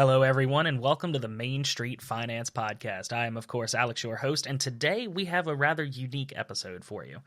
Hello, everyone, and welcome to the Main Street Finance Podcast. I am, of course, Alex, your host, and today we have a rather unique episode for you.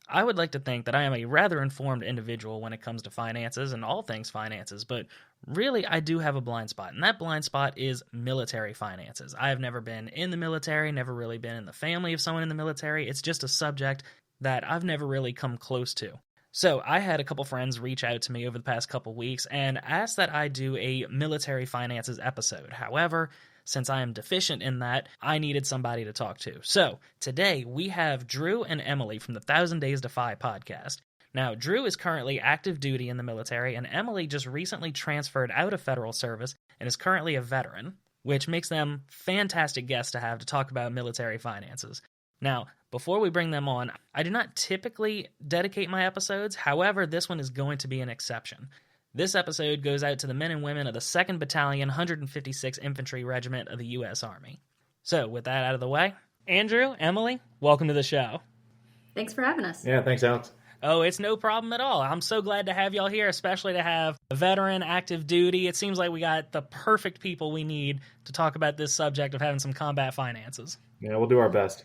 I would like to think that I am a rather informed individual when it comes to finances and all things finances, but really I do have a blind spot, and that blind spot is military finances. I have never been in the military, never really been in the family of someone in the military. It's just a subject that I've never really come close to. So I had a couple friends reach out to me over the past couple weeks and asked that I do a military finances episode. However, since I am deficient in that, I needed somebody to talk to. So today we have Drew and Emily from the 1,000 Days to Fi podcast. Now, Drew is currently active duty in the military, and Emily just recently transferred out of federal service and is currently a veteran, which makes them fantastic guests to have to talk about military finances. Now, before we bring them on, I do not typically dedicate my episodes. However, this one is going to be an exception. This episode goes out to the men and women of the 2nd Battalion, 156th Infantry Regiment of the U.S. Army. So, with that out of the way, Andrew, Emily, welcome to the show. Thanks for having us. Yeah, thanks, Alex. Oh, it's no problem at all. I'm so glad to have y'all here, especially to have a veteran, active duty. It seems like we got the perfect people we need to talk about this subject of having some combat finances. Yeah, we'll do our best.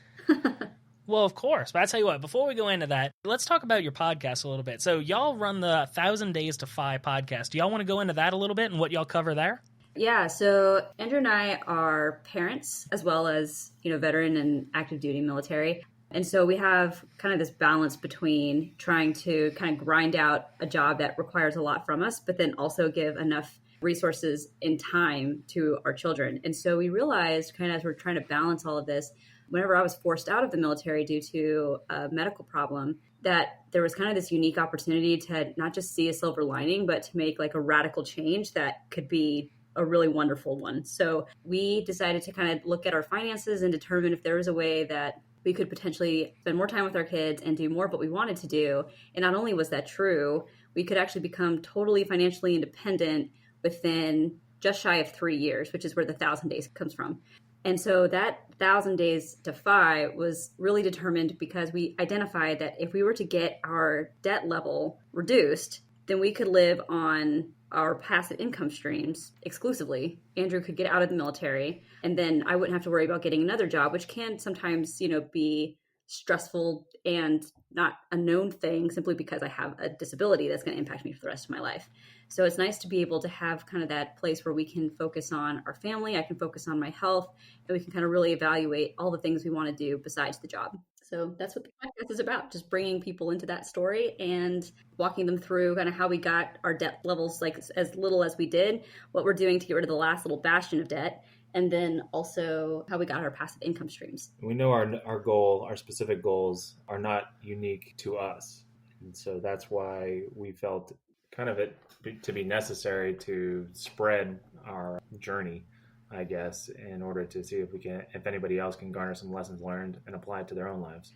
Well, of course. But I tell you what, before we go into that, let's talk about your podcast a little bit. So y'all run the 1,000 Days to Fi podcast. Do y'all want to go into that a little bit and what y'all cover there? Yeah, so Andrew and I are parents as well as, veteran and active duty military. And so we have kind of this balance between trying to kind of grind out a job that requires a lot from us, but then also give enough resources and time to our children. And so we realized kind of as we're trying to balance all of this, whenever I was forced out of the military due to a medical problem, that there was kind of this unique opportunity to not just see a silver lining, but to make like a radical change that could be a really wonderful one. So we decided to kind of look at our finances and determine if there was a way that we could potentially spend more time with our kids and do more of what we wanted to do. And not only was that true, we could actually become totally financially independent within just shy of 3 years, which is where the 1,000 days comes from. And so that 1,000 Days to Fi was really determined because we identified that if we were to get our debt level reduced, then we could live on our passive income streams exclusively. Andrew could get out of the military, and then I wouldn't have to worry about getting another job, which can sometimes, be stressful and not a known thing simply because I have a disability that's going to impact me for the rest of my life. So it's nice to be able to have kind of that place where we can focus on our family, I can focus on my health, and we can kind of really evaluate all the things we want to do besides the job. So that's what the podcast is about, just bringing people into that story and walking them through kind of how we got our debt levels like as little as we did, what we're doing to get rid of the last little bastion of debt, and then also how we got our passive income streams. We know our specific goals are not unique to us. And so that's why we felt kind of it to be necessary to spread our journey, I guess, in order to see if anybody else can garner some lessons learned and apply it to their own lives.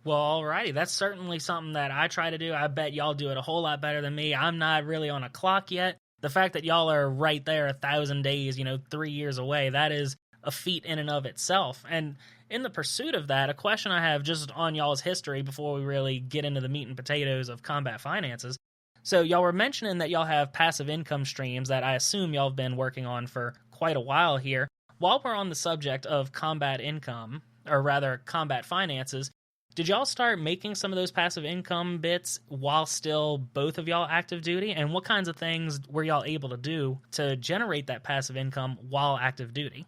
Well, alrighty. That's certainly something that I try to do. I bet y'all do it a whole lot better than me. I'm not really on a clock yet. The fact that y'all are right there 1,000 days, 3 years away, that is a feat in and of itself. And in the pursuit of that, a question I have just on y'all's history before we really get into the meat and potatoes of combat finances. So y'all were mentioning that y'all have passive income streams that I assume y'all have been working on for quite a while here. While we're on the subject of combat income, or rather combat finances, did y'all start making some of those passive income bits while still both of y'all active duty? And what kinds of things were y'all able to do to generate that passive income while active duty?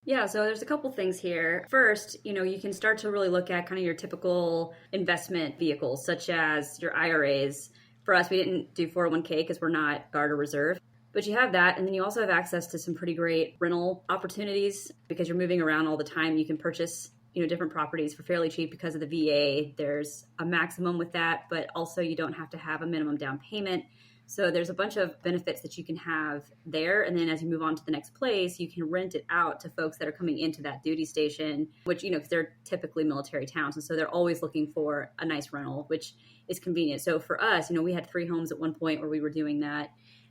Yeah, so there's a couple things here. First, you can start to really look at kind of your typical investment vehicles, such as your IRAs. For us, we didn't do 401k because we're not Guard or Reserve. But you have that, and then you also have access to some pretty great rental opportunities because you're moving around all the time. You can purchase different properties for fairly cheap because of the VA. There's a maximum with that, but also you don't have to have a minimum down payment. So there's a bunch of benefits that you can have there. And then as you move on to the next place, you can rent it out to folks that are coming into that duty station, which, because they're typically military towns. And so they're always looking for a nice rental, which is convenient. So for us, we had 3 homes at one point where we were doing that.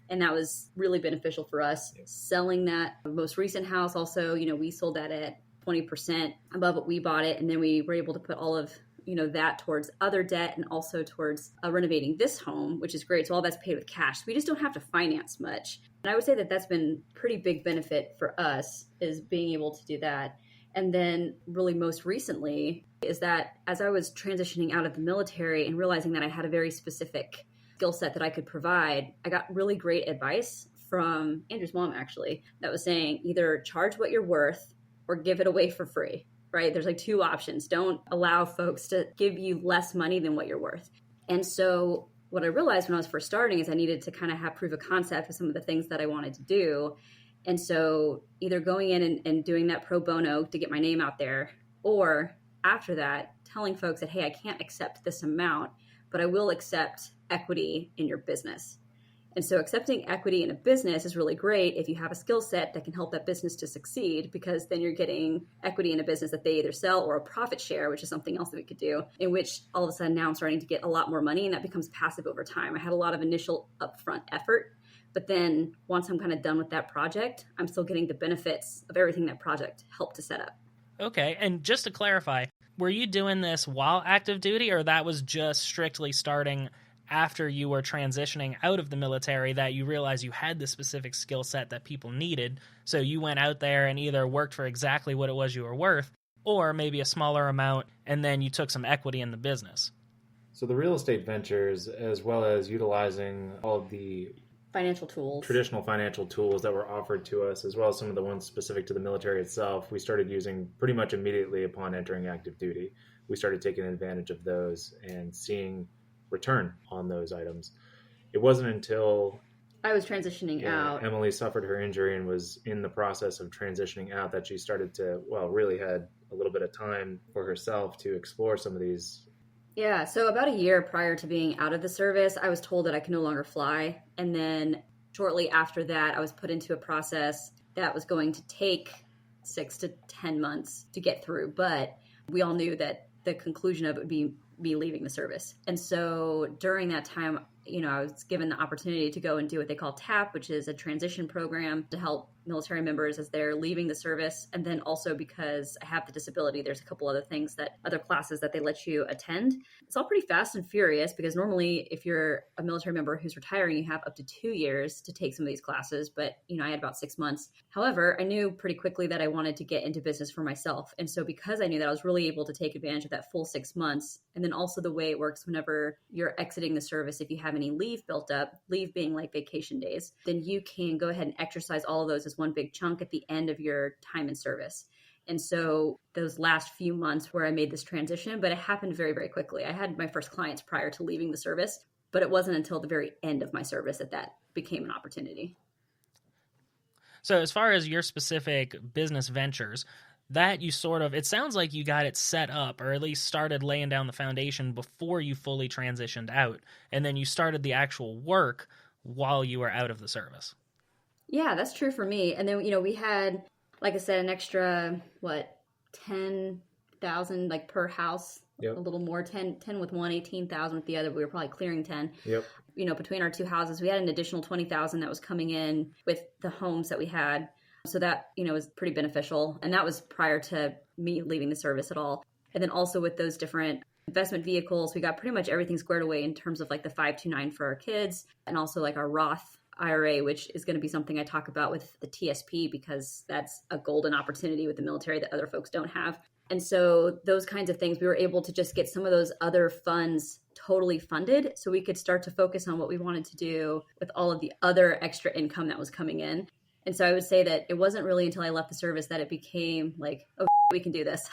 And that was really beneficial for us. Selling that most recent house also, we sold that at 20% above what we bought it. And then we were able to put all of that towards other debt and also towards renovating this home, which is great. So all that's paid with cash. So we just don't have to finance much. And I would say that that's been pretty big benefit for us, is being able to do that. And then really most recently is that as I was transitioning out of the military and realizing that I had a very specific skill set that I could provide, I got really great advice from Andrew's mom, actually, that was saying either charge what you're worth or give it away for free, right? There's like two options. Don't allow folks to give you less money than what you're worth. And so what I realized when I was first starting is I needed to kind of have proof of concept with some of the things that I wanted to do. And so either going in and doing that pro bono to get my name out there, or after that, telling folks that, hey, I can't accept this amount, but I will accept equity in your business. And so accepting equity in a business is really great if you have a skill set that can help that business to succeed, because then you're getting equity in a business that they either sell, or a profit share, which is something else that we could do, in which all of a sudden now I'm starting to get a lot more money, and that becomes passive over time. I had a lot of initial upfront effort, but then once I'm kind of done with that project, I'm still getting the benefits of everything that project helped to set up. Okay, and just to clarify, were you doing this while active duty, or that was just strictly starting after you were transitioning out of the military, that you realized you had the specific skill set that people needed, so you went out there and either worked for exactly what it was you were worth, or maybe a smaller amount, and then you took some equity in the business? So the real estate ventures, as well as utilizing all of the Financial tools, traditional financial tools that were offered to us, as well as some of the ones specific to the military itself, we started using pretty much immediately upon entering active duty. We started taking advantage of those and seeing return on those items. It wasn't until I was transitioning out. Emily suffered her injury and was in the process of transitioning out that she started to, really had a little bit of time for herself to explore some of these. Yeah, so about a year prior to being out of the service, I was told that I could no longer fly. And then shortly after that, I was put into a process that was going to take 6 to 10 months to get through. But we all knew that the conclusion of it would be me leaving the service. And so during that time, I was given the opportunity to go and do what they call TAP, which is a transition program to help military members as they're leaving the service. And then also because I have the disability, there's a couple other classes that they let you attend. It's all pretty fast and furious, because normally if you're a military member who's retiring, you have up to 2 years to take some of these classes. But, I had about 6 months. However, I knew pretty quickly that I wanted to get into business for myself. And so because I knew that, I was really able to take advantage of that full 6 months. And then also the way it works whenever you're exiting the service, if you have any leave built up, leave being like vacation days, then you can go ahead and exercise all of those as one big chunk at the end of your time in service. And so those last few months where I made this transition, but it happened very, very quickly. I had my first clients prior to leaving the service, but it wasn't until the very end of my service that became an opportunity. So as far as your specific business ventures, that you it sounds like you got it set up, or at least started laying down the foundation before you fully transitioned out, and then you started the actual work while you were out of the service. Yeah, that's true for me. And then, we had, like I said, an extra, 10,000 like per house, Yep. A little more, 10 with one, 18,000 with the other. We were probably clearing 10. Yep. Between our two houses, we had an additional 20,000 that was coming in with the homes that we had. So that, was pretty beneficial. And that was prior to me leaving the service at all. And then also with those different investment vehicles, we got pretty much everything squared away in terms of like the 529 for our kids, and also like our Roth IRA, which is going to be something I talk about with the TSP, because that's a golden opportunity with the military that other folks don't have. And so those kinds of things, we were able to just get some of those other funds totally funded so we could start to focus on what we wanted to do with all of the other extra income that was coming in. And so I would say that it wasn't really until I left the service that it became like, oh, we can do this,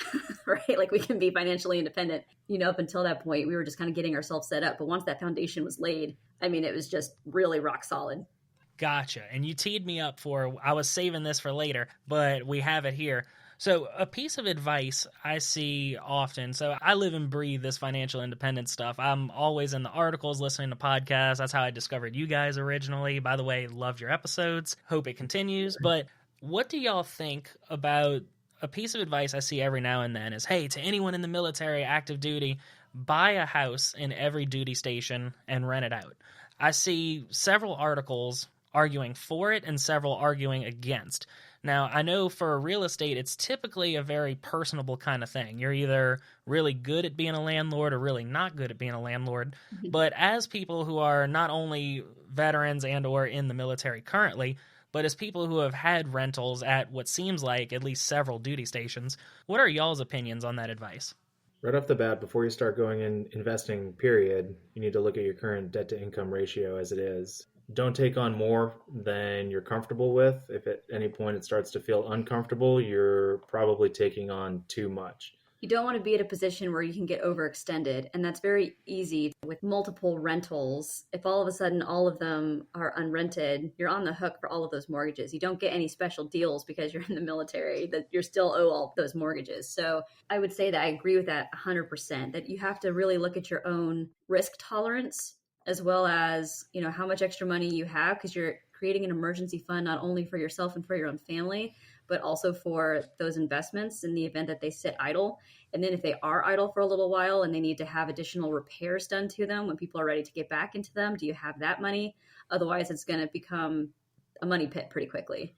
right? Like we can be financially independent. Up until that point, we were just kind of getting ourselves set up. But once that foundation was laid, it was just really rock solid. Gotcha. And you teed me up I was saving this for later, but we have it here. So a piece of advice I see often, so I live and breathe this financial independence stuff. I'm always in the articles, listening to podcasts. That's how I discovered you guys originally. By the way, loved your episodes. Hope it continues. But what do y'all think about a piece of advice I see every now and then is, hey, to anyone in the military, active duty, buy a house in every duty station and rent it out. I see several articles arguing for it and several arguing against. Now, I know for real estate, it's typically a very personable kind of thing. You're either really good at being a landlord or really not good at being a landlord. But as people who are not only veterans and or in the military currently, but as people who have had rentals at what seems like at least several duty stations, what are y'all's opinions on that advice? Right off the bat, before you start going in investing, period, you need to look at your current debt to income ratio as it is. Don't take on more than you're comfortable with. If at any point it starts to feel uncomfortable, you're probably taking on too much. You don't want to be at a position where you can get overextended, and that's very easy with multiple rentals. If all of a sudden all of them are unrented, you're on the hook for all of those mortgages. You don't get any special deals because you're in the military, that you're still owe all those mortgages. So I would say that I agree with that 100%, that you have to really look at your own risk tolerance as well as, how much extra money you have, because you're creating an emergency fund not only for yourself and for your own family, but also for those investments in the event that they sit idle. And then if they are idle for a little while and they need to have additional repairs done to them when people are ready to get back into them, do you have that money? Otherwise, it's going to become a money pit pretty quickly.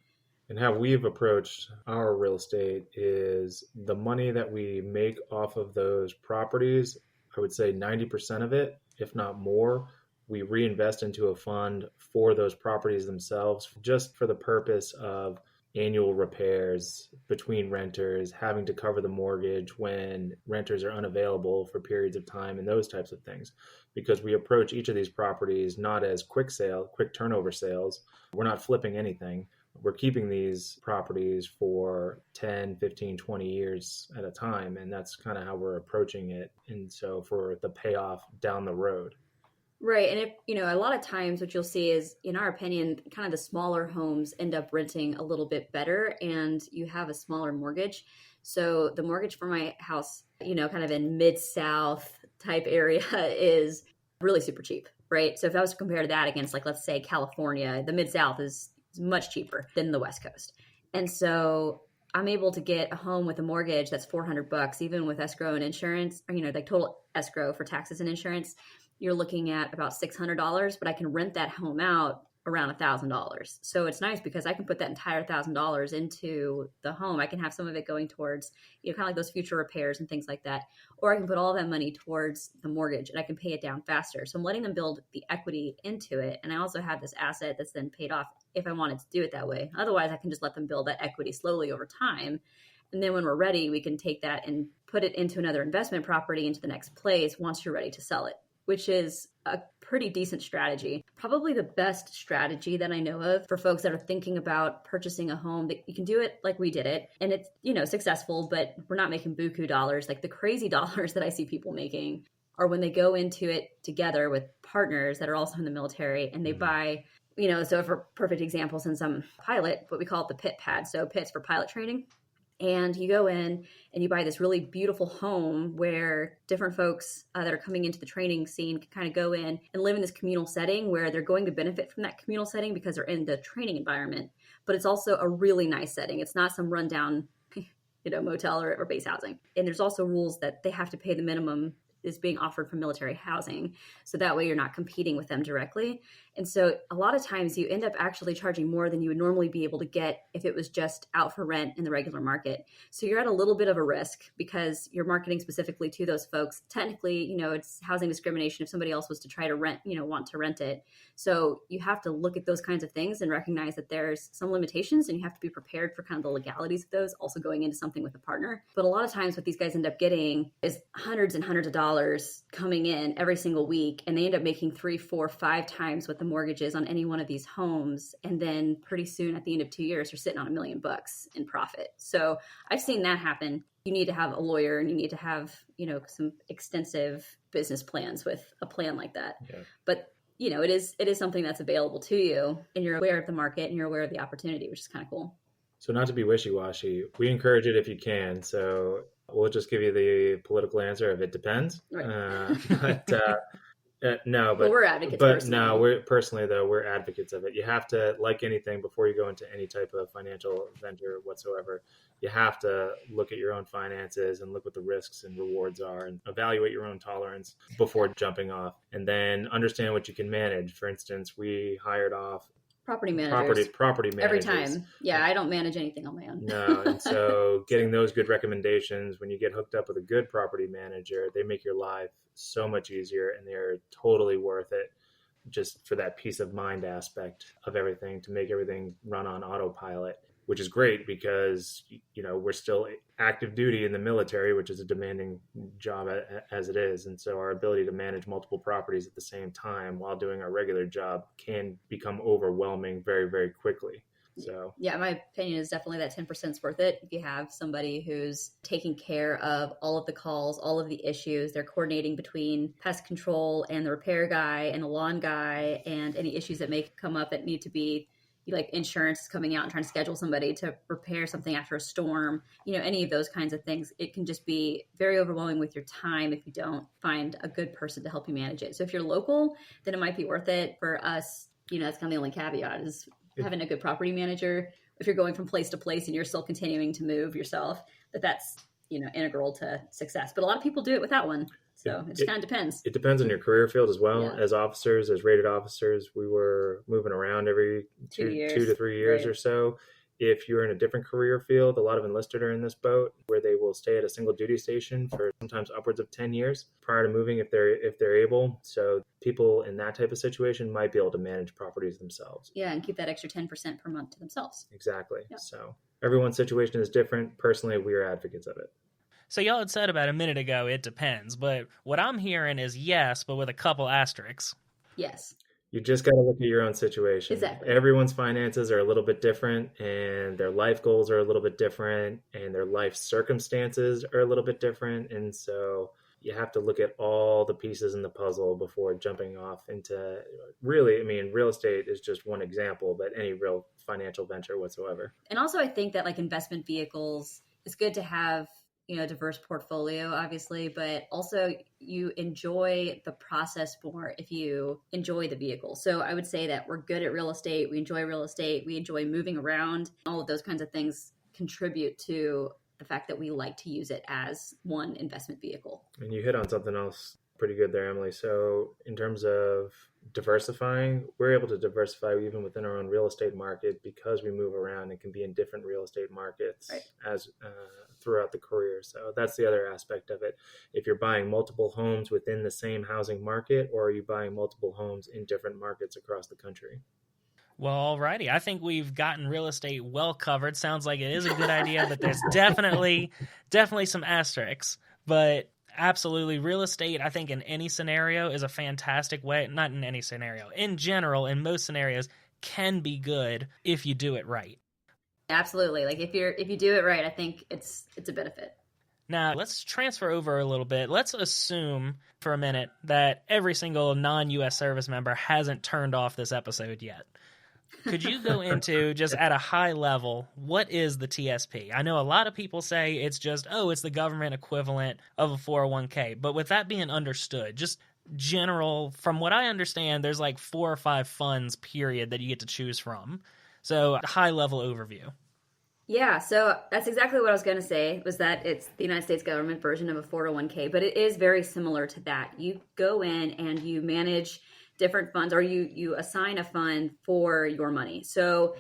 And how we've approached our real estate is the money that we make off of those properties, I would say 90% of it, if not more, we reinvest into a fund for those properties themselves, just for the purpose of annual repairs between renters, having to cover the mortgage when renters are unavailable for periods of time, and those types of things. Because we approach each of these properties not as quick turnover sales. We're not flipping anything. We're keeping these properties for 10, 15, 20 years at a time. And that's kind of how we're approaching it. And so for the payoff down the road. Right. And a lot of times what you'll see is, in our opinion, kind of the smaller homes end up renting a little bit better and you have a smaller mortgage. So the mortgage for my house, kind of in Mid-South type area is really super cheap, right? So if I was to compare that against, like, let's say California, the Mid-South is much cheaper than the West Coast. And so I'm able to get a home with a mortgage that's $400, even with escrow and insurance, or, like total escrow for taxes and insurance. You're looking at about $600, but I can rent that home out around $1,000. So it's nice because I can put that entire $1,000 into the home. I can have some of it going towards, kind of like those future repairs and things like that. Or I can put all that money towards the mortgage and I can pay it down faster. So I'm letting them build the equity into it. And I also have this asset that's then paid off if I wanted to do it that way. Otherwise, I can just let them build that equity slowly over time. And then when we're ready, we can take that and put it into another investment property into the next place once you're ready to sell it, which is a pretty decent strategy. Probably the best strategy that I know of for folks that are thinking about purchasing a home. That you can do it like we did it, and it's, successful, but we're not making buku dollars. Like the crazy dollars that I see people making are when they go into it together with partners that are also in the military and they buy, so for perfect example, since I'm a pilot, what we call it the pit pad. So pits for pilot training. And you go in and you buy this really beautiful home where different folks that are coming into the training scene can kind of go in and live in this communal setting where they're going to benefit from that communal setting because they're in the training environment. But it's also a really nice setting. It's not some rundown, motel or base housing. And there's also rules that they have to pay the minimum is being offered from military housing. So that way you're not competing with them directly. And so a lot of times you end up actually charging more than you would normally be able to get if it was just out for rent in the regular market. So you're at a little bit of a risk because you're marketing specifically to those folks. Technically, it's housing discrimination if somebody else was to try to rent, want to rent it. So you have to look at those kinds of things and recognize that there's some limitations and you have to be prepared for kind of the legalities of those, also going into something with a partner. But a lot of times what these guys end up getting is hundreds and hundreds of dollars coming in every single week. And they end up making 3, 4, 5 times what the mortgages on any one of these homes. And then pretty soon at the end of 2 years, you're sitting on $1 million in profit. So I've seen that happen. You need to have a lawyer and you need to have, some extensive business plans with a plan like that. Yeah. But it is something that's available to you and you're aware of the market and you're aware of the opportunity, which is kind of cool. So not to be wishy-washy, we encourage it if you can. So we'll just give you the political answer of it depends. Right. No, but we're advocates. But no, we're advocates of it. You have to, like anything, before you go into any type of financial venture whatsoever, you have to look at your own finances and look what the risks and rewards are and evaluate your own tolerance before jumping off, and then understand what you can manage. For instance, we hired off Property managers. Property managers. Every time. Yeah, I don't manage anything on my own. No, and so getting those good recommendations, when you get hooked up with a good property manager, they make your life so much easier, and they're totally worth it just for that peace of mind aspect of everything, to make everything run on autopilot, which is great because, we're still active duty in the military, which is a demanding job as it is. And so our ability to manage multiple properties at the same time while doing our regular job can become overwhelming very, very quickly. So yeah, my opinion is definitely that 10% is worth it. If you have somebody who's taking care of all of the calls, all of the issues, they're coordinating between pest control and the repair guy and the lawn guy, and any issues that may come up that need to be, like insurance is coming out and trying to schedule somebody to repair something after a storm, any of those kinds of things. It can just be very overwhelming with your time if you don't find a good person to help you manage it. So if you're local, then it might be worth it. For us, that's kind of the only caveat is having a good property manager. If you're going from place to place and you're still continuing to move yourself, that's integral to success. But a lot of people do it without one. So it just kind of depends. It depends on your career field as well. Yeah. As officers, as rated officers, we were moving around every 2 to 3 years or so. If you're in a different career field, a lot of enlisted are in this boat, where they will stay at a single duty station for sometimes upwards of 10 years prior to moving if they're able. So people in that type of situation might be able to manage properties themselves. Yeah, and keep that extra 10% per month to themselves. Exactly. Yeah. So everyone's situation is different. Personally, we are advocates of it. So y'all had said about a minute ago, it depends. But what I'm hearing is yes, but with a couple asterisks. Yes. You just got to look at your own situation. Exactly. Everyone's finances are a little bit different, and their life goals are a little bit different, and their life circumstances are a little bit different. And so you have to look at all the pieces in the puzzle before jumping off into real estate is just one example, but any real financial venture whatsoever. And also I think that like investment vehicles, it's good to have a diverse portfolio, obviously, but also you enjoy the process more if you enjoy the vehicle. So I would say that we're good at real estate. We enjoy real estate. We enjoy moving around. All of those kinds of things contribute to the fact that we like to use it as one investment vehicle. And you hit on something else pretty good there, Emily. So in terms of diversifying, we're able to diversify even within our own real estate market because we move around and can be in different real estate markets as throughout the career. So that's the other aspect of it. If you're buying multiple homes within the same housing market, or are you buying multiple homes in different markets across the country? Well, alrighty. I think we've gotten real estate well covered. Sounds like it is a good idea, but there's definitely some asterisks. But absolutely, real estate, I think in any scenario is a fantastic way. Not in any scenario. In general, in most scenarios, can be good if you do it right. Absolutely. Like if you do it right, I think it's a benefit. Now, let's transfer over a little bit. Let's assume for a minute that every single non-U.S. service member hasn't turned off this episode yet. Could you go into, just at a high level, what is the TSP? I know a lot of people say it's just, it's the government equivalent of a 401k. But with that being understood, just general, from what I understand, there's like 4 or 5 funds, period, that you get to choose from. So high level overview. Yeah, so that's exactly what I was going to say, was that it's the United States government version of a 401k, but it is very similar to that. You go in and you manage different funds, or you assign a fund for your money. So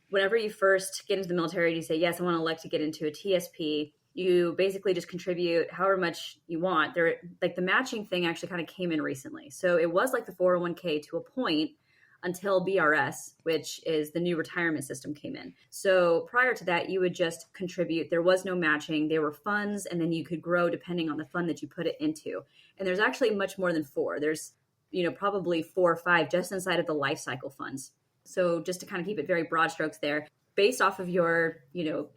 whenever you first get into the military, you say, yes, I want to elect to get into a TSP. You basically just contribute however much you want. Like the matching thing actually kind of came in recently. So it was like the 401k to a point, until BRS, which is the new retirement system, came in. So prior to that, you would just contribute. There was no matching. There were funds, and then you could grow depending on the fund that you put it into. And there's actually much more than 4. There's, probably 4 or 5 just inside of the life cycle funds. So just to kind of keep it very broad strokes there, based off of your,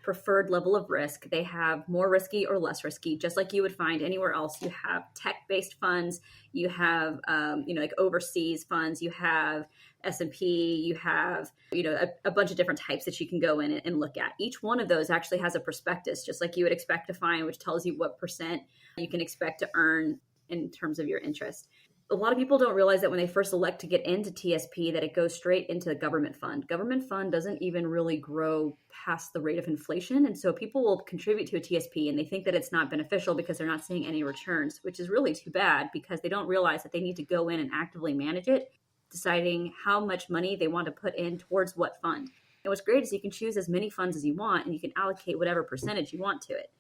preferred level of risk, they have more risky or less risky, just like you would find anywhere else. You have tech-based funds, you have, like overseas funds, you have S&P, you have, a bunch of different types that you can go in and look at. Each one of those actually has a prospectus, just like you would expect to find, which tells you what percent you can expect to earn in terms of your interest. A lot of people don't realize that when they first elect to get into TSP, that it goes straight into the government fund. Government fund doesn't even really grow past the rate of inflation. And so people will contribute to a TSP and they think that it's not beneficial because they're not seeing any returns, which is really too bad, because they don't realize that they need to go in and actively manage it deciding how much money they want to put in towards what fund. And what's great is you can choose as many funds as you want, and you can allocate whatever percentage you want to it.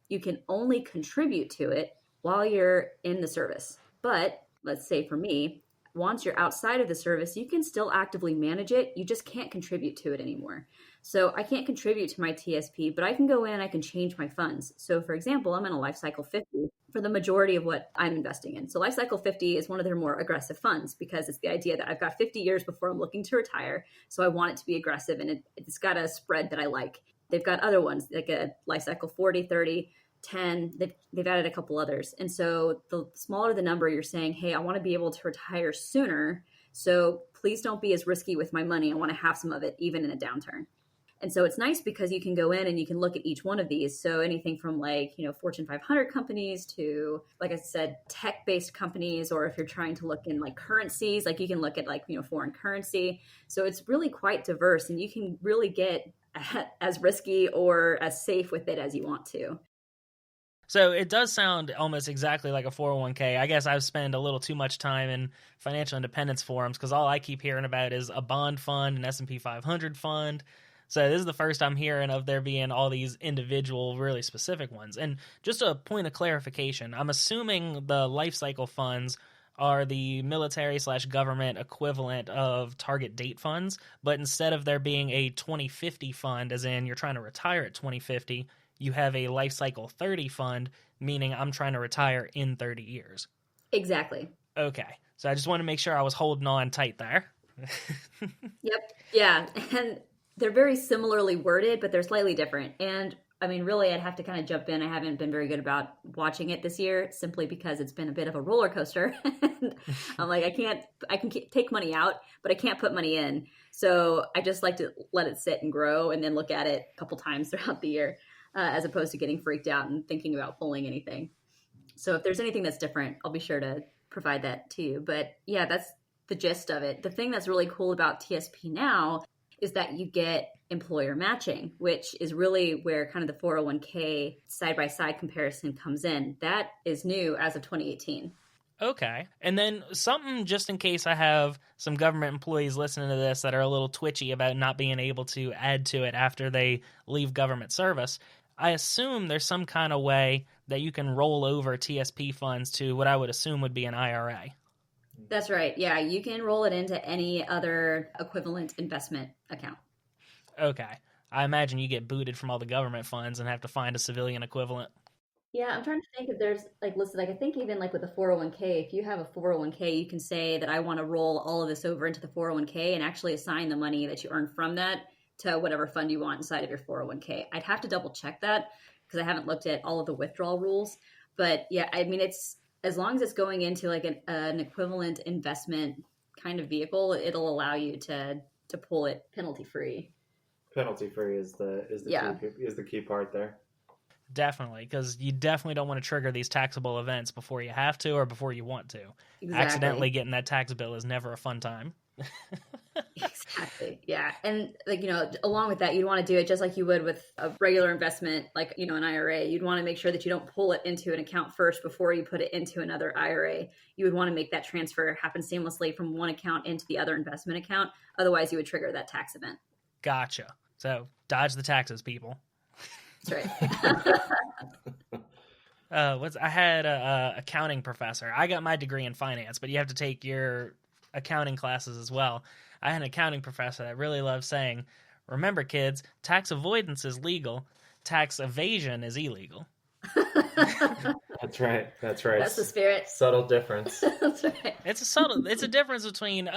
You can only contribute to it while you're in the service. But let's say for me, once you're outside of the service, you can still actively manage it. You just can't contribute to it anymore. So I can't contribute to my TSP, but I can go in and I can change my funds. So for example, I'm in a Life Cycle 50 for the majority of what I'm investing in. So Life Cycle 50 is one of their more aggressive funds because it's the idea that I've got 50 years before I'm looking to retire. So I want it to be aggressive, and it's got a spread that I like. They've got other ones like a Life Cycle 40, 30, 10. They've added a couple others. And so the smaller the number, you're saying, hey, I want to be able to retire sooner. So please don't be as risky with my money. I want to have some of it even in a downturn. And so it's nice because you can go in and you can look at each one of these. So anything from like, Fortune 500 companies to, like I said, tech-based companies, or if you're trying to look in like currencies, like you can look at like, foreign currency. So it's really quite diverse, and you can really get as risky or as safe with it as you want to. So it does sound almost exactly like a 401k. I guess I've spent a little too much time in financial independence forums because all I keep hearing about is a bond fund, an S&P 500 fund. So this is the first I'm hearing of there being all these individual, really specific ones. And just a point of clarification, I'm assuming the life cycle funds are the military/government equivalent of target date funds, but instead of there being a 2050 fund, as in you're trying to retire at 2050, you have a life cycle 30 fund, meaning I'm trying to retire in 30 years. Exactly. Okay. So I just want to make sure I was holding on tight there. Yep. Yeah. And they're very similarly worded, but they're slightly different. And I mean, really, I'd have to kind of jump in. I haven't been very good about watching it this year simply because it's been a bit of a roller coaster. And I'm like, I can take money out, but I can't put money in. So I just like to let it sit and grow and then look at it a couple times throughout the year, as opposed to getting freaked out and thinking about pulling anything. So if there's anything that's different, I'll be sure to provide that to you. But yeah, that's the gist of it. The thing that's really cool about TSP now is that you get employer matching, which is really where kind of the 401k side-by-side comparison comes in. That is new as of 2018. Okay. And then something, just in case I have some government employees listening to this that are a little twitchy about not being able to add to it after they leave government service, I assume there's some kind of way that you can roll over TSP funds to what I would assume would be an IRA. That's right. Yeah, you can roll it into any other equivalent investment account. Okay. I imagine you get booted from all the government funds and have to find a civilian equivalent. Yeah, I'm trying to think if there's listed, I think even with a 401k, if you have a 401k, you can say that I want to roll all of this over into the 401k and actually assign the money that you earn from that to whatever fund you want inside of your 401k. I'd have to double check that because I haven't looked at all of the withdrawal rules. But yeah, I mean, it's as long as it's going into like an equivalent investment kind of vehicle, it'll allow you to pull it penalty free. Penalty free is the key part there. Definitely, because you definitely don't want to trigger these taxable events before you have to or before you want to. Exactly. Accidentally getting that tax bill is never a fun time. Exactly. Yeah. And along with that, you'd want to do it just like you would with a regular investment, like, an IRA. You'd want to make sure that you don't pull it into an account first before you put it into another IRA. You would want to make that transfer happen seamlessly from one account into the other investment account. Otherwise, you would trigger that tax event. Gotcha. So dodge the taxes, people. That's right. I had a accounting professor. I got my degree in finance, but you have to take your accounting classes as well. I had an accounting professor that really loved saying, remember kids, tax avoidance is legal, tax evasion is illegal. That's right. That's the spirit. Subtle difference. That's right. It's a difference between,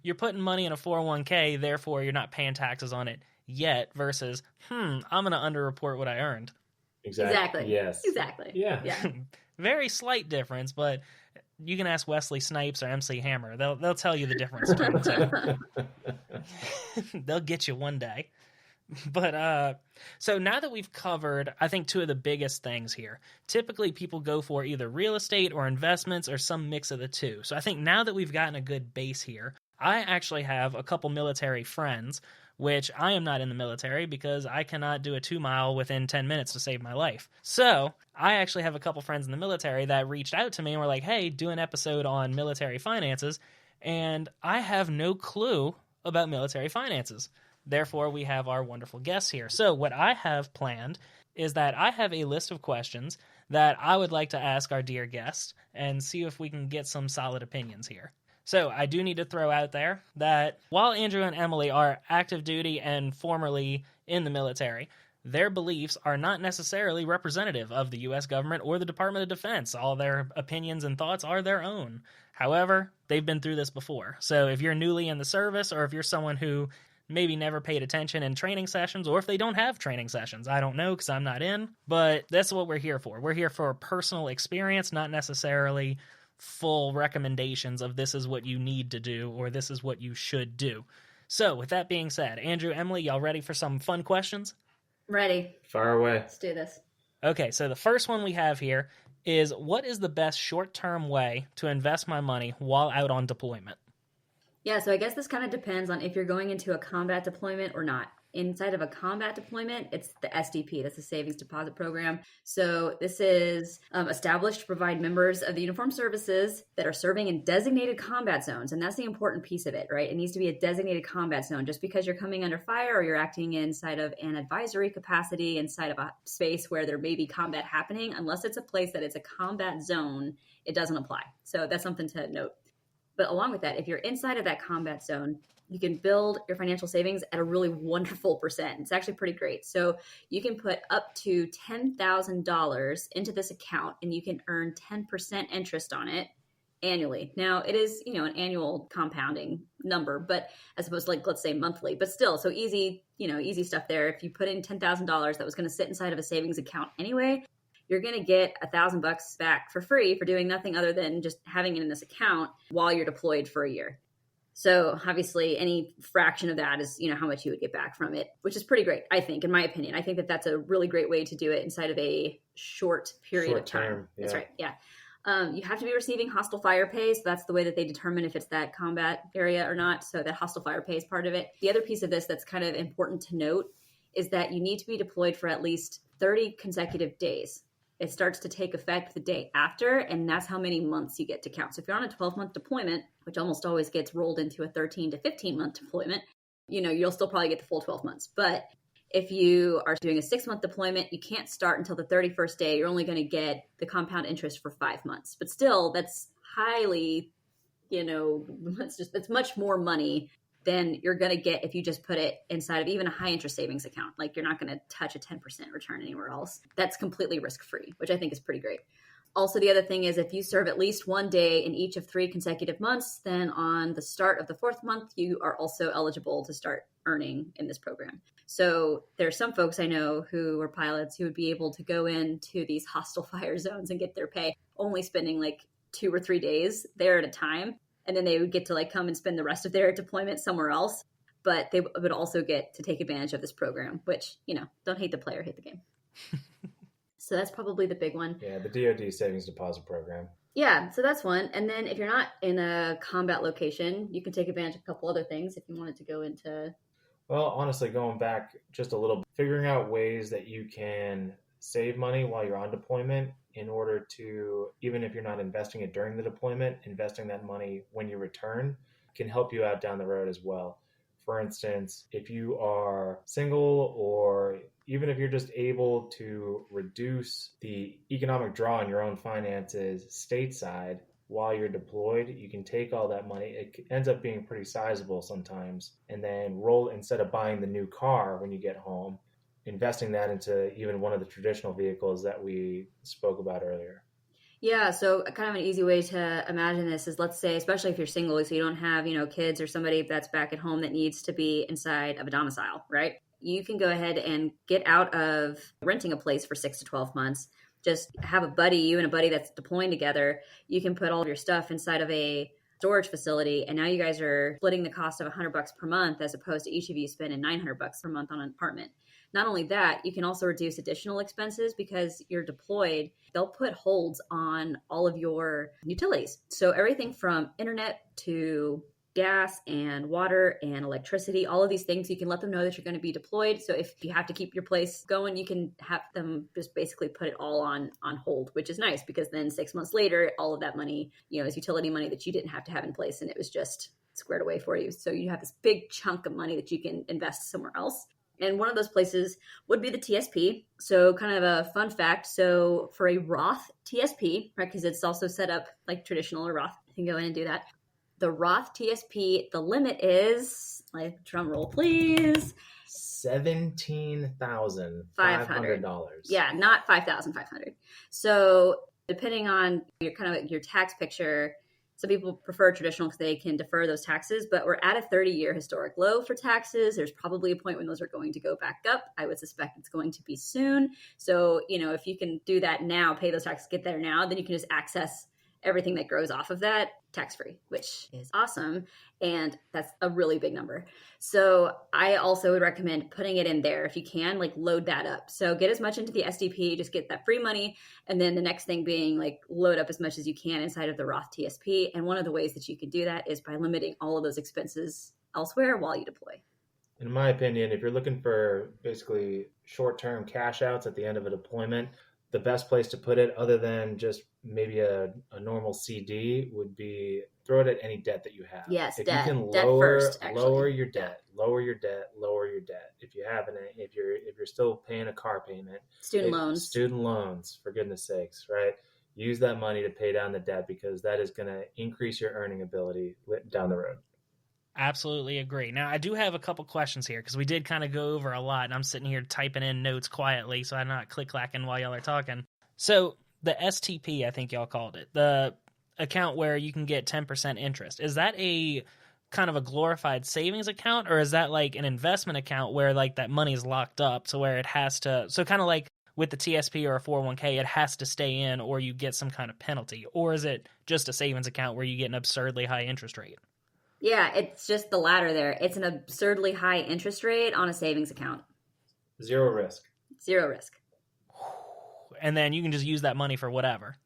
you're putting money in a 401k, therefore you're not paying taxes on it yet, versus, I'm going to underreport what I earned. Exactly. Yes. Exactly. Yeah. Very slight difference, but you can ask Wesley Snipes or MC Hammer. They'll tell you the difference between the two. They'll get you one day. But so now that we've covered, I think, two of the biggest things here, typically people go for either real estate or investments or some mix of the two. So I think now that we've gotten a good base here, I actually have a couple military friends, which I am not in the military because I cannot do a 2-mile within 10 minutes to save my life. So I actually have a couple friends in the military that reached out to me and were like, hey, do an episode on military finances. and I have no clue about military finances. Therefore, we have our wonderful guests here. So what I have planned is that I have a list of questions that I would like to ask our dear guest and see if we can get some solid opinions here. So I do need to throw out there that while Andrew and Emily are active duty and formerly in the military, their beliefs are not necessarily representative of the U.S. government or the Department of Defense. All their opinions and thoughts are their own. However, they've been through this before. So if you're newly in the service, or if you're someone who maybe never paid attention in training sessions, or if they don't have training sessions, I don't know because I'm not in, but that's what we're here for. We're here for personal experience, not necessarily full recommendations of this is what you need to do or this is what you should do. So with that being said, Andrew, Emily, y'all ready for some fun questions? Ready. Fire away. Let's do this. Okay, so the first one we have here is, what is the best short-term way to invest my money while out on deployment? Yeah, so I guess this kind of depends on if you're going into a combat deployment or not. Inside of a combat deployment, it's the SDP, that's the Savings Deposit Program. So this is established to provide members of the uniformed services that are serving in designated combat zones. And that's the important piece of it, right? It needs to be a designated combat zone. Just because you're coming under fire or you're acting inside of an advisory capacity, inside of a space where there may be combat happening, unless it's a place that it's a combat zone, it doesn't apply. So that's something to note. But along with that, if you're inside of that combat zone, you can build your financial savings at a really wonderful percent. It's actually pretty great. So you can put up to $10,000 into this account and you can earn 10% interest on it annually. Now it is, an annual compounding number, but as opposed to let's say monthly, but still, so easy stuff there. If you put in $10,000 that was going to sit inside of a savings account anyway, you're going to get $1,000 back for free for doing nothing other than just having it in this account while you're deployed for a year. So obviously any fraction of that is, how much you would get back from it, which is pretty great, I think, in my opinion. I think that that's a really great way to do it inside of a short period of time. Yeah. That's right. Yeah. You have to be receiving hostile fire pay. So that's the way that they determine if it's that combat area or not. So that hostile fire pay is part of it. The other piece of this that's kind of important to note is that you need to be deployed for at least 30 consecutive days. It starts to take effect the day after, and that's how many months you get to count. So if you're on a 12-month deployment, which almost always gets rolled into a 13 to 15-month deployment, you'll still probably get the full 12 months. But if you are doing a 6-month deployment, you can't start until the 31st day. You're only going to get the compound interest for 5 months. But still, that's highly, that's much more money than you're going to get if you just put it inside of even a high interest savings account. Like you're not going to touch a 10% return anywhere else. That's completely risk-free, which I think is pretty great. Also, the other thing is if you serve at least one day in each of 3 consecutive months, then on the start of the 4th month, you are also eligible to start earning in this program. So there are some folks I know who are pilots who would be able to go into these hostile fire zones and get their pay, only spending 2 or 3 days there at a time. And then they would get to come and spend the rest of their deployment somewhere else. But they would also get to take advantage of this program, which, don't hate the player, hate the game. So that's probably the big one. Yeah, the DoD Savings Deposit Program. Yeah, so that's one. And then if you're not in a combat location, you can take advantage of a couple other things if you wanted to go into. Well, honestly, going back just a little, figuring out ways that you can save money while you're on deployment in order to, even if you're not investing it during the deployment, investing that money when you return can help you out down the road as well. For instance, if you are single or even if you're just able to reduce the economic draw on your own finances stateside while you're deployed, you can take all that money. It ends up being pretty sizable sometimes, and then roll, instead of buying the new car when you get home, investing that into even one of the traditional vehicles that we spoke about earlier. Yeah, so kind of an easy way to imagine this is, let's say, especially if you're single, so you don't have, kids or somebody that's back at home that needs to be inside of a domicile, right? You can go ahead and get out of renting a place for 6 to 12 months. Just have a buddy, you and a buddy that's deploying together. You can put all of your stuff inside of a storage facility, and now you guys are splitting the cost of $100 per month as opposed to each of you spending $900 per month on an apartment. Not only that, you can also reduce additional expenses because you're deployed. They'll put holds on all of your utilities. So everything from internet to gas and water and electricity, all of these things. You can let them know that you're going to be deployed. So if you have to keep your place going, you can have them just basically put it all on hold, which is nice because then 6 months later, all of that money, is utility money that you didn't have to have in place, and it was just squared away for you. So you have this big chunk of money that you can invest somewhere else. And one of those places would be the TSP. So kind of a fun fact. So for a Roth TSP, right, because it's also set up like traditional or Roth, you can go in and do that. The Roth TSP, the limit is, like, drum roll, please. $17,500. Yeah, not $5,500. So depending on your tax picture, some people prefer traditional because they can defer those taxes, but we're at a 30-year historic low for taxes. There's probably a point when those are going to go back up. I would suspect it's going to be soon. So, if you can do that now, pay those taxes, get there now, then you can just access everything that grows off of that tax-free, which is awesome. And that's a really big number. So I also would recommend putting it in there if you can, like load that up. So get as much into the SDP, just get that free money. And then the next thing being like load up as much as you can inside of the Roth TSP. And one of the ways that you can do that is by limiting all of those expenses elsewhere while you deploy. In my opinion, if you're looking for basically short-term cash outs at the end of a deployment, the best place to put it, other than just maybe a normal CD, would be throw it at any debt that you have. Yes, if debt. You can debt lower, first, actually. lower your debt, lower your debt. If you haven't, if you're still paying a car payment, student loans, for goodness sakes, right? Use that money to pay down the debt because that is going to increase your earning ability down the road. Absolutely agree. Now, I do have a couple questions here because we did kind of go over a lot, and I'm sitting here typing in notes quietly so I'm not click-clacking while y'all are talking. So the STP, I think y'all called it, the account where you can get 10% interest, is that a kind of a glorified savings account, or is that like an investment account where like that money is locked up to where it has to, so kind of like with the TSP or a 401k, it has to stay in or you get some kind of penalty, or is it just a savings account where you get an absurdly high interest rate? Yeah, it's just the latter there. It's an absurdly high interest rate on a savings account. Zero risk. And then you can just use that money for whatever.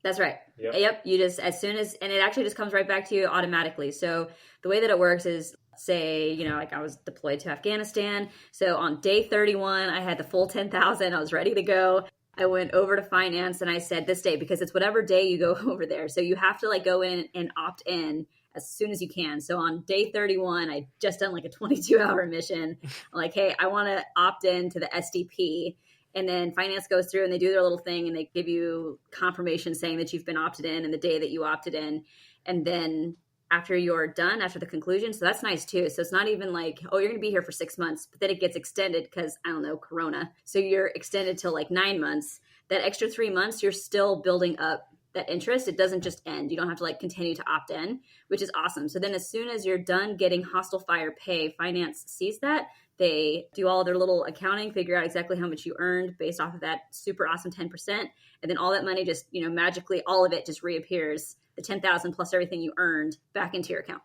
That's right. Yep. You just, and it actually just comes right back to you automatically. So the way that it works is, say, like I was deployed to Afghanistan. So on day 31, I had the full 10,000. I was ready to go. I went over to finance and I said this day, because it's whatever day you go over there. So you have to like go in and opt in as soon as you can. So on day 31, I just done like a 22-hour mission. I'm like, hey, I want to opt in to the SDP. And then finance goes through and they do their little thing and they give you confirmation saying that you've been opted in and the day that you opted in. And then after you're done, after the conclusion, so that's nice too. So it's not even like, oh, you're going to be here for 6 months, but then it gets extended because, I don't know, Corona. So you're extended till like 9 months. That extra 3 months, you're still building up that interest. It doesn't just end. You don't have to like continue to opt in, which is awesome. So then as soon as you're done getting hostile fire pay, finance sees that. They do all their little accounting, figure out exactly how much you earned based off of that super awesome 10%. And then all that money just, magically, all of it just reappears, the 10,000 plus everything you earned back into your account.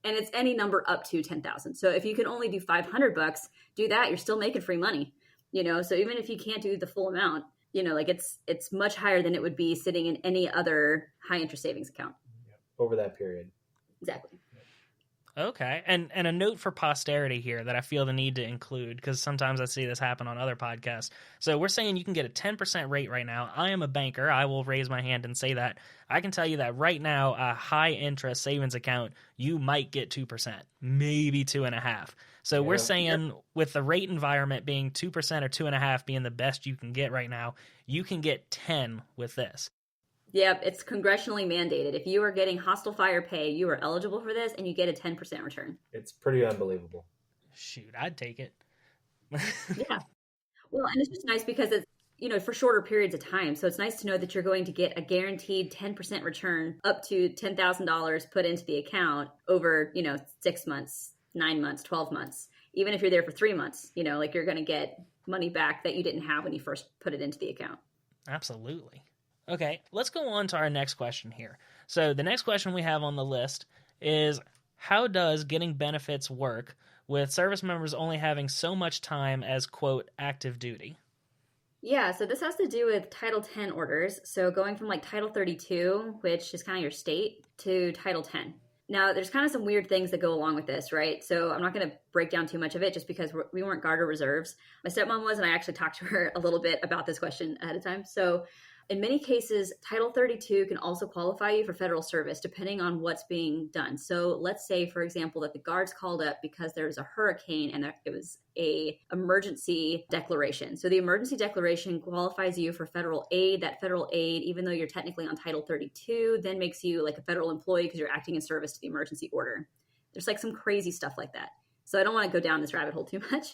And it's any number up to 10,000. So if you can only do $500, do that. You're still making free money, So even if you can't do the full amount, it's much higher than it would be sitting in any other high interest savings account. Over that period. Exactly. Okay. And a note for posterity here that I feel the need to include, because sometimes I see this happen on other podcasts. So we're saying you can get a 10% rate right now. I am a banker. I will raise my hand and say that. I can tell you that right now, a high interest savings account, you might get 2%, maybe 2.5%. So we're saying with the rate environment being 2% or 2.5% being the best you can get right now, you can get 10 with this. Yep, it's congressionally mandated. If you are getting hostile fire pay, you are eligible for this, and you get a 10% return. It's pretty unbelievable. Shoot, I'd take it. Yeah. Well, and it's just nice because it's, for shorter periods of time. So it's nice to know that you're going to get a guaranteed 10% return up to $10,000 put into the account over, 6 months, 9 months, 12 months. Even if you're there for 3 months, like you're going to get money back that you didn't have when you first put it into the account. Absolutely. Okay, let's go on to our next question here. So the next question we have on the list is, how does getting benefits work with service members only having so much time as, quote, active duty? Yeah, so this has to do with Title 10 orders. So going from like Title 32, which is kind of your state, to Title 10. Now, there's kind of some weird things that go along with this, right? So I'm not going to break down too much of it just because we weren't Guard or Reserves. My stepmom was, and I actually talked to her a little bit about this question ahead of time. So in many cases, Title 32 can also qualify you for federal service depending on what's being done. So let's say, for example, that the Guards called up because there was a hurricane and it was a emergency declaration. So the emergency declaration qualifies you for federal aid. That federal aid, even though you're technically on Title 32, then makes you like a federal employee because you're acting in service to the emergency order. There's like some crazy stuff like that. So I don't want to go down this rabbit hole too much.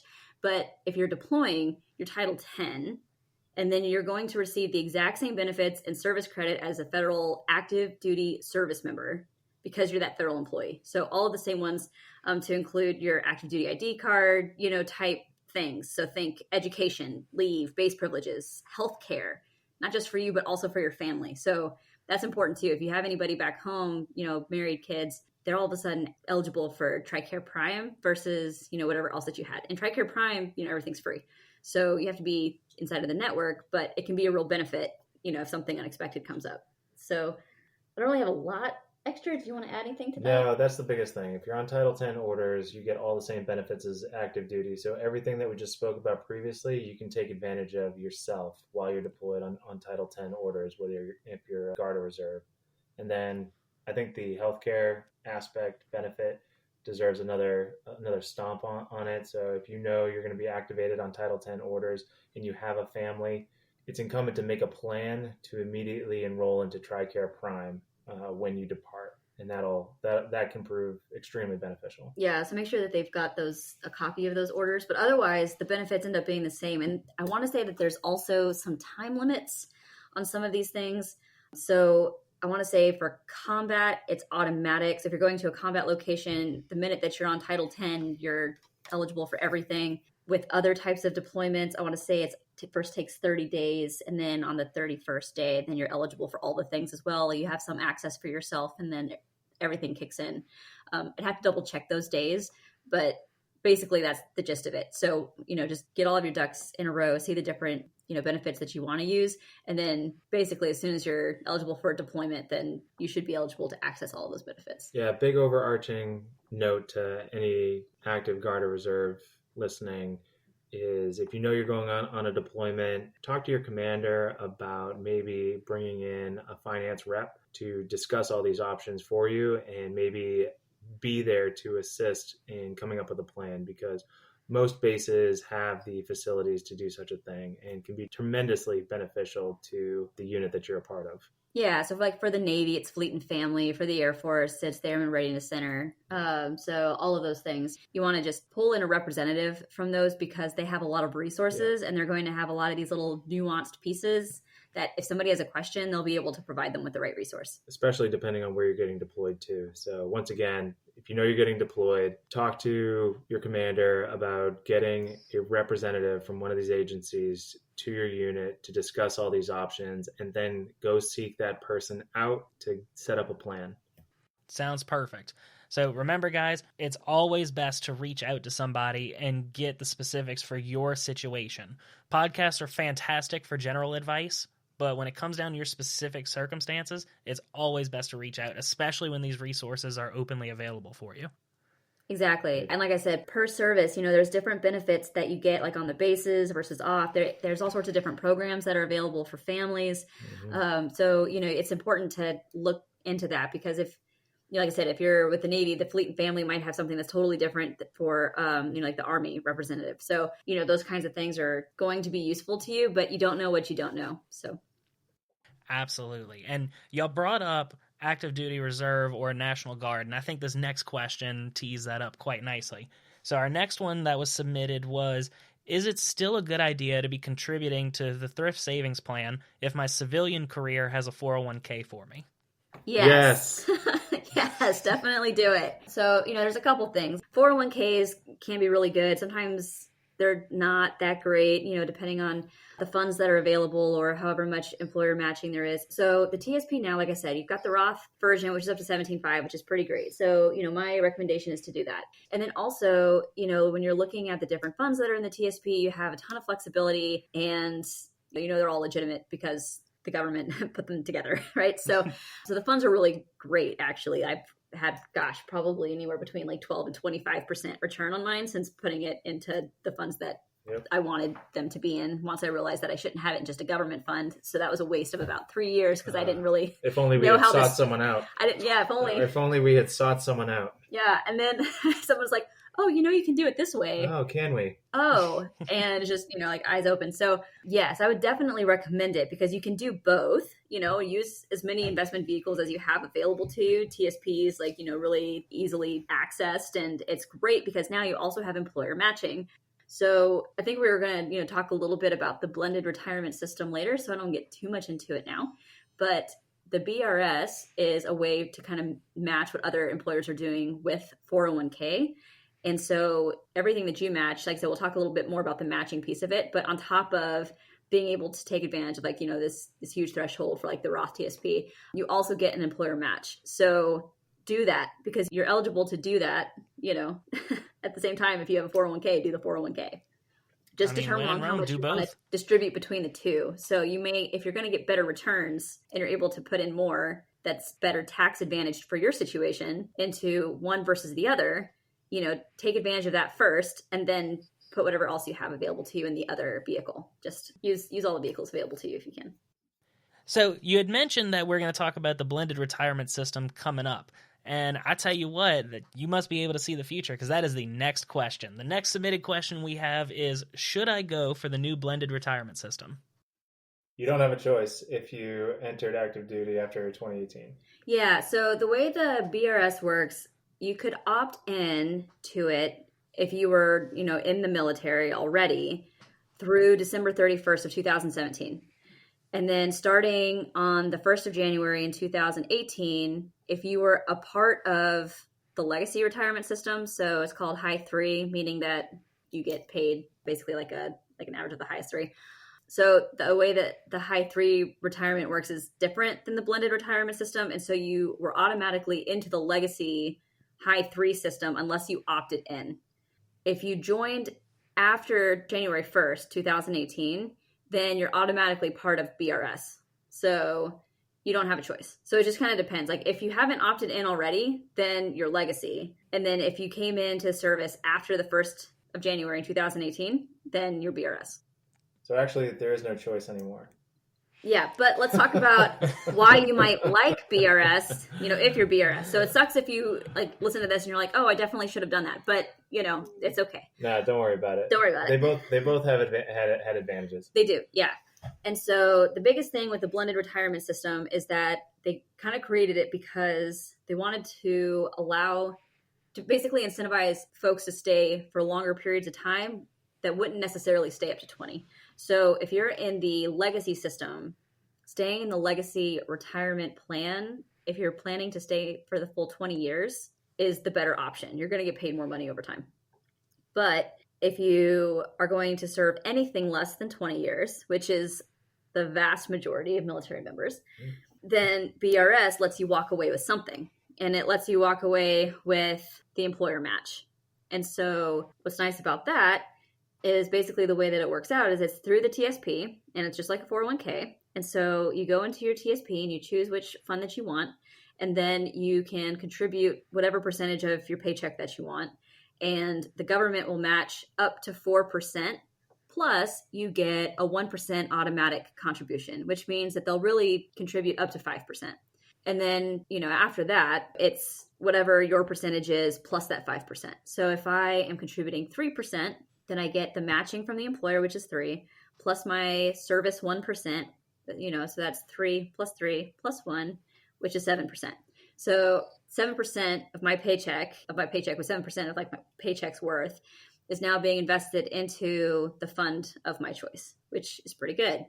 But if you're deploying, you're Title 10. And then you're going to receive the exact same benefits and service credit as a federal active duty service member because you're that federal employee. So all of the same ones to include your active duty ID card, type things. So think education, leave, base privileges, healthcare, not just for you, but also for your family. So that's important too. If you have anybody back home, married kids, they're all of a sudden eligible for TRICARE Prime versus, whatever else that you had. And TRICARE Prime, everything's free. So you have to be inside of the network, but it can be a real benefit, if something unexpected comes up. So I don't really have a lot extra. Do you want to add anything to that? No, that's the biggest thing. If you're on Title 10 orders, you get all the same benefits as active duty. So everything that we just spoke about previously, you can take advantage of yourself while you're deployed on Title 10 orders, if you're a Guard or Reserve. And then I think the healthcare aspect benefit deserves another stomp on it. So if you're going to be activated on Title 10 orders and you have a family, it's incumbent to make a plan to immediately enroll into TRICARE Prime when you depart. And that can prove extremely beneficial. Yeah, so make sure that they've got a copy of those orders. But otherwise, the benefits end up being the same. And I want to say that there's also some time limits on some of these things. So I want to say for combat, it's automatic. So if you're going to a combat location, the minute that you're on Title 10, you're eligible for everything. With other types of deployments, I want to say it first takes 30 days. And then on the 31st day, then you're eligible for all the things as well. You have some access for yourself and then everything kicks in. I'd have to double check those days, but basically that's the gist of it. So, just get all of your ducks in a row, see the different benefits that you want to use. And then basically as soon as you're eligible for a deployment, then you should be eligible to access all of those benefits. Yeah, big overarching note to any active Guard or Reserve listening is if you're going on a deployment, talk to your commander about maybe bringing in a finance rep to discuss all these options for you and maybe be there to assist in coming up with a plan, because most bases have the facilities to do such a thing and can be tremendously beneficial to the unit that you're a part of. Yeah, so like for the Navy, it's Fleet and Family. For the Air Force, it's the Airman Readiness Center. So all of those things, you want to just pull in a representative from those because they have a lot of resources and they're going to have a lot of these little nuanced pieces that if somebody has a question, they'll be able to provide them with the right resource. Especially depending on where you're getting deployed to. So once again, if you're getting deployed, talk to your commander about getting a representative from one of these agencies to your unit to discuss all these options, and then go seek that person out to set up a plan. Sounds perfect. So remember, guys, it's always best to reach out to somebody and get the specifics for your situation. Podcasts are fantastic for general advice, but when it comes down to your specific circumstances, it's always best to reach out, especially when these resources are openly available for you. Exactly. And like I said, per service, there's different benefits that you get like on the bases versus off. There's all sorts of different programs that are available for families. Mm-hmm. So, it's important to look into that because if, like I said, if you're with the Navy, the Fleet and Family might have something that's totally different for, like the Army representative. So, those kinds of things are going to be useful to you, but you don't know what you don't know. So. Absolutely. And y'all brought up active duty reserve or National Guard, and I think this next question tees that up quite nicely. So our next one that was submitted was, is it still a good idea to be contributing to the thrift savings plan if my civilian career has a 401k for me? Yes. Yes, definitely do it. So, there's a couple things. 401ks can be really good. Sometimes they're not that great, depending on the funds that are available or however much employer matching there is. So the TSP now, like I said, you've got the Roth version, which is up to 17.5, which is pretty great. So, my recommendation is to do that. And then also, when you're looking at the different funds that are in the TSP, you have a ton of flexibility and, they're all legitimate because the government put them together, right? So the funds are really great, actually. had, probably anywhere between like 12 and 25% return on mine since putting it into the funds that I wanted them to be in once I realized that I shouldn't have it in just a government fund. So that was a waste of about 3 years because I didn't really If only we had sought someone out. If only we had sought someone out. Yeah, and then someone's like, oh, you can do it this way. Oh, can we? Oh, and it's just, like eyes open. So yes, I would definitely recommend it because you can do both, use as many investment vehicles as you have available to you. TSPs, really easily accessed. And it's great because now you also have employer matching. So I think we were going to, talk a little bit about the blended retirement system later, so I don't get too much into it now. But the BRS is a way to kind of match what other employers are doing with 401k. And so everything that you match, like I said, we'll talk a little bit more about the matching piece of it, but on top of being able to take advantage of this huge threshold for the Roth TSP, you also get an employer match. So do that because you're eligible to do that, at the same time, if you have a 401k, do the 401k. Just determine on how much you want to distribute between the two. So you may, if you're going to get better returns and you're able to put in more that's better tax advantaged for your situation into one versus the other, take advantage of that first and then put whatever else you have available to you in the other vehicle. Just use all the vehicles available to you if you can. So you had mentioned that we're going to talk about the blended retirement system coming up. And I tell you what, that you must be able to see the future because that is the next question. The next submitted question we have is, should I go for the new blended retirement system? You don't have a choice if you entered active duty after 2018. Yeah, so the way the BRS works, you could opt in to it if you were, in the military already through December 31st of 2017. And then starting on the 1st of January in 2018, if you were a part of the legacy retirement system, so it's called High 3, meaning that you get paid basically like an average of the highest 3. So the way that the High 3 retirement works is different than the blended retirement system. And so you were automatically into the legacy High 3 system unless you opted in. If you joined after January 1st, 2018, then you're automatically part of BRS. So you don't have a choice. So it just kind of depends. Like if you haven't opted in already, then you're legacy. And then if you came into service after the 1st of January in 2018, then you're BRS. So actually there is no choice anymore. Yeah, but let's talk about why you might like BRS, if you're BRS. So it sucks if you listen to this and you're like, oh, I definitely should have done that. But, it's okay. No, don't worry about it. Don't worry about it. They both have had advantages. They do, yeah. And so the biggest thing with the blended retirement system is that they kind of created it because they wanted to basically incentivize folks to stay for longer periods of time that wouldn't necessarily stay up to 20. So if you're in the legacy system, staying in the legacy retirement plan, if you're planning to stay for the full 20 years, is the better option. You're going to get paid more money over time. But if you are going to serve anything less than 20 years, which is the vast majority of military members, then BRS lets you walk away with something. And it lets you walk away with the employer match. And so what's nice about that is basically the way that it works out is it's through the TSP and it's just like a 401k. And so you go into your TSP and you choose which fund that you want. And then you can contribute whatever percentage of your paycheck that you want. And the government will match up to 4%. Plus you get a 1% automatic contribution, which means that they'll really contribute up to 5%. And then, after that, it's whatever your percentage is plus that 5%. So if I am contributing 3%, then I get the matching from the employer, which is 3, plus my service 1%, so that's 3 plus 3 plus 1, which is 7%. So 7% of my paycheck, with 7% of my paycheck's worth, is now being invested into the fund of my choice, which is pretty good.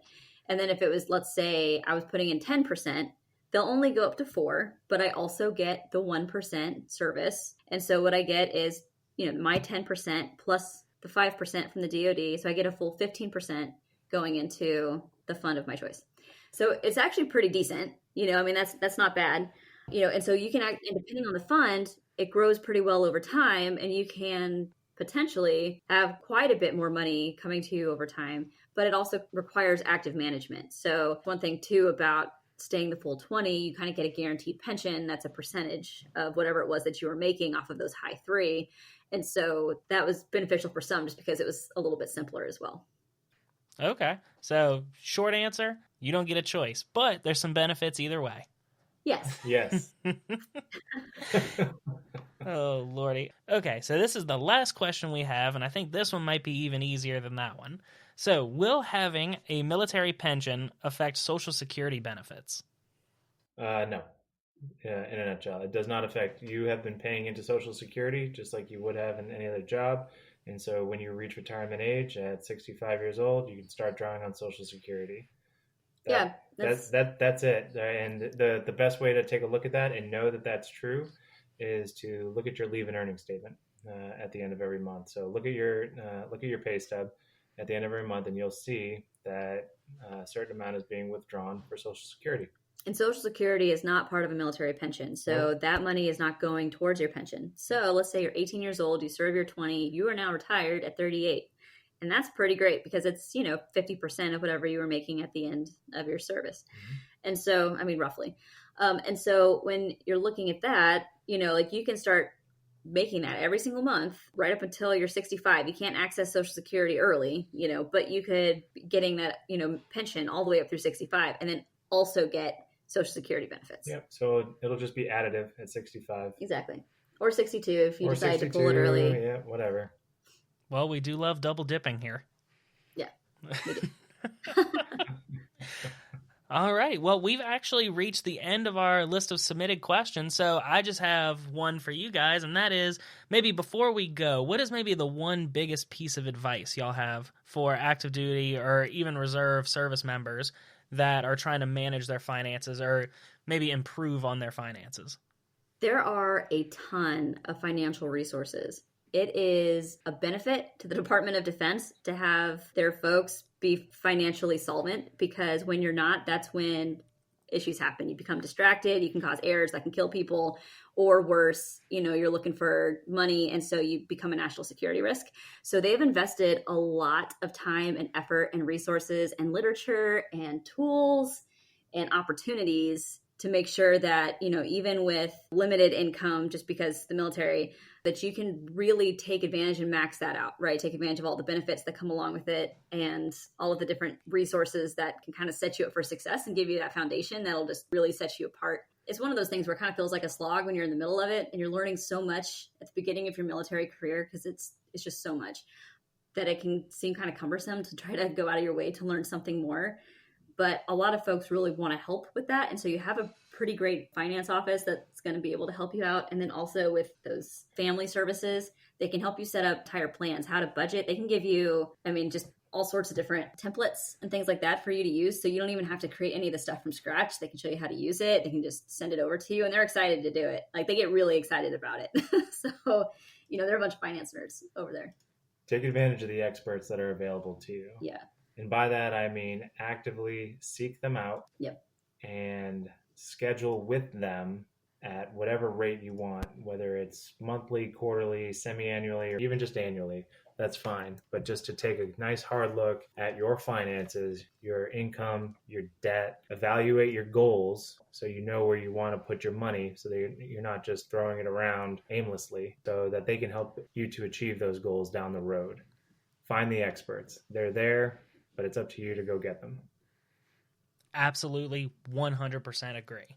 And then if it was, let's say I was putting in 10%, they'll only go up to 4, but I also get the 1% service. And so what I get is, my 10% plus the 5% from the DoD. So I get a full 15% going into the fund of my choice. So it's actually pretty decent. That's not bad. And so you can and depending on the fund, it grows pretty well over time and you can potentially have quite a bit more money coming to you over time, but it also requires active management. So one thing too about staying the full 20, you kind of get a guaranteed pension. That's a percentage of whatever it was that you were making off of those high 3. And so that was beneficial for some just because it was a little bit simpler as well. Okay. So short answer, you don't get a choice, but there's some benefits either way. Yes. Yes. Oh, Lordy. Okay, so this is the last question we have, and I think this one might be even easier than that one. So, will having a military pension affect Social Security benefits? No. In a nutshell, it does not affect. You have been paying into Social Security just like you would have in any other job. And so when you reach retirement age at 65 years old, you can start drawing on Social Security. That's it. And the best way to take a look at that and know that that's true is to look at your leave and earning statement at the end of every month. So look at your pay stub at the end of every month, and you'll see that a certain amount is being withdrawn for Social Security. And Social Security is not part of a military pension. So that money is not going towards your pension. So let's say you're 18 years old, you serve your 20, you are now retired at 38. And that's pretty great because it's, 50% of whatever you were making at the end of your service. Mm-hmm. And so, roughly. And so when you're looking at that, you can start making that every single month right up until you're 65. You can't access Social Security early, but you could be getting that, pension all the way up through 65 and then also get Social Security benefits. Yep. So it'll just be additive at 65. Exactly. Or 62 if you decide to pull it early. Yeah, whatever. Well, we do love double dipping here. Yeah. We do. All right. Well, we've actually reached the end of our list of submitted questions, so I just have one for you guys, and that is, maybe before we go, what is maybe the one biggest piece of advice y'all have for active duty or even reserve service members that are trying to manage their finances or maybe improve on their finances? There are a ton of financial resources. It is a benefit to the Department of Defense to have their folks be financially solvent, because when you're not, that's when issues happen. You become distracted, you can cause errors that can kill people, or worse, you're looking for money and so you become a national security risk. So they've invested a lot of time and effort and resources and literature and tools and opportunities to make sure that, even with limited income, just because the military, that you can really take advantage and max that out, right? Take advantage of all the benefits that come along with it and all of the different resources that can kind of set you up for success and give you that foundation that'll just really set you apart. It's one of those things where it kind of feels like a slog when you're in the middle of it and you're learning so much at the beginning of your military career, because it's just so much that it can seem kind of cumbersome to try to go out of your way to learn something more. But a lot of folks really want to help with that. And so you have a pretty great finance office that's going to be able to help you out. And then also with those family services, they can help you set up entire plans, how to budget. They can give you, just all sorts of different templates and things like that for you to use. So you don't even have to create any of the stuff from scratch. They can show you how to use it. They can just send it over to you, and they're excited to do it. Like, they get really excited about it. So, they're a bunch of finance nerds over there. Take advantage of the experts that are available to you. Yeah. And by that, I mean actively seek them out. Yep. And schedule with them at whatever rate you want, whether it's monthly, quarterly, semi-annually, or even just annually. That's fine. But just to take a nice hard look at your finances, your income, your debt, evaluate your goals so you know where you want to put your money, so that you're not just throwing it around aimlessly, so that they can help you to achieve those goals down the road. Find the experts. They're there, but it's up to you to go get them. Absolutely 100% agree.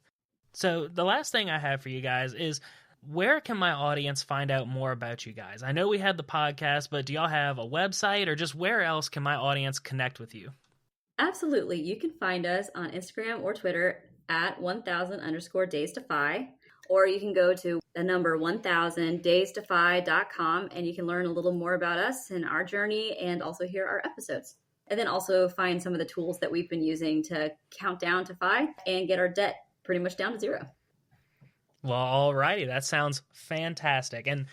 So the last thing I have for you guys is, where can my audience find out more about you guys? I know we had the podcast, but do y'all have a website, or just where else can my audience connect with you? Absolutely. You can find us on Instagram or Twitter at 1000_days-to-fi, or you can go to the number 1000days-to-fi.com and you can learn a little more about us and our journey, and also hear our episodes. And then also find some of the tools that we've been using to count down to 5 and get our debt pretty much down to 0. Well, alrighty. That sounds fantastic. And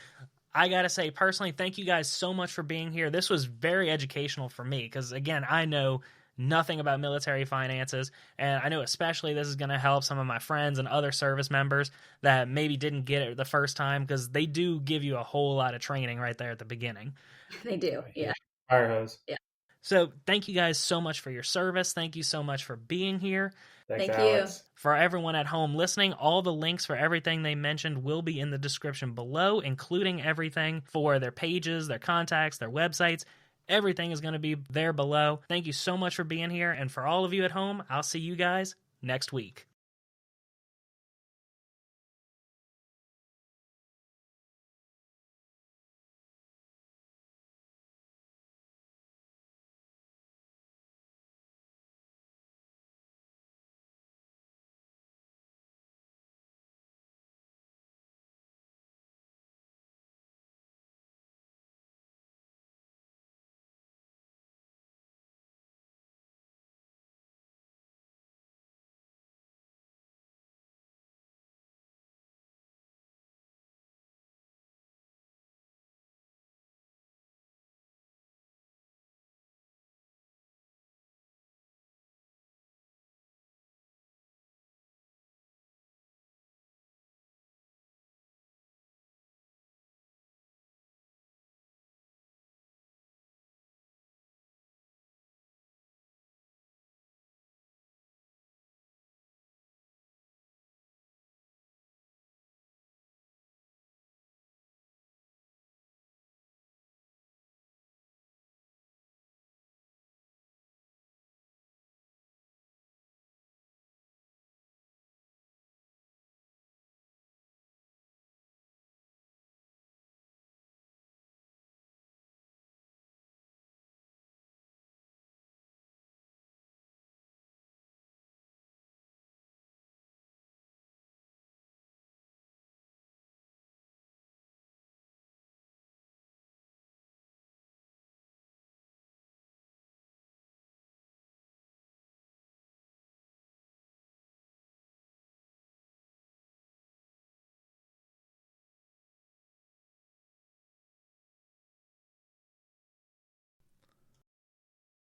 I got to say, personally, thank you guys so much for being here. This was very educational for me because, again, I know nothing about military finances, and I know especially this is going to help some of my friends and other service members that maybe didn't get it the first time, because they do give you a whole lot of training right there at the beginning. They do, yeah. Fire hose. Yeah. So thank you guys so much for your service. Thank you so much for being here. Thanks, Thank Alex. you. For everyone at home listening, all the links for everything they mentioned will be in the description below, including everything for their pages, their contacts, their websites. Everything is going to be there below. Thank you so much for being here. And for all of you at home, I'll see you guys next week.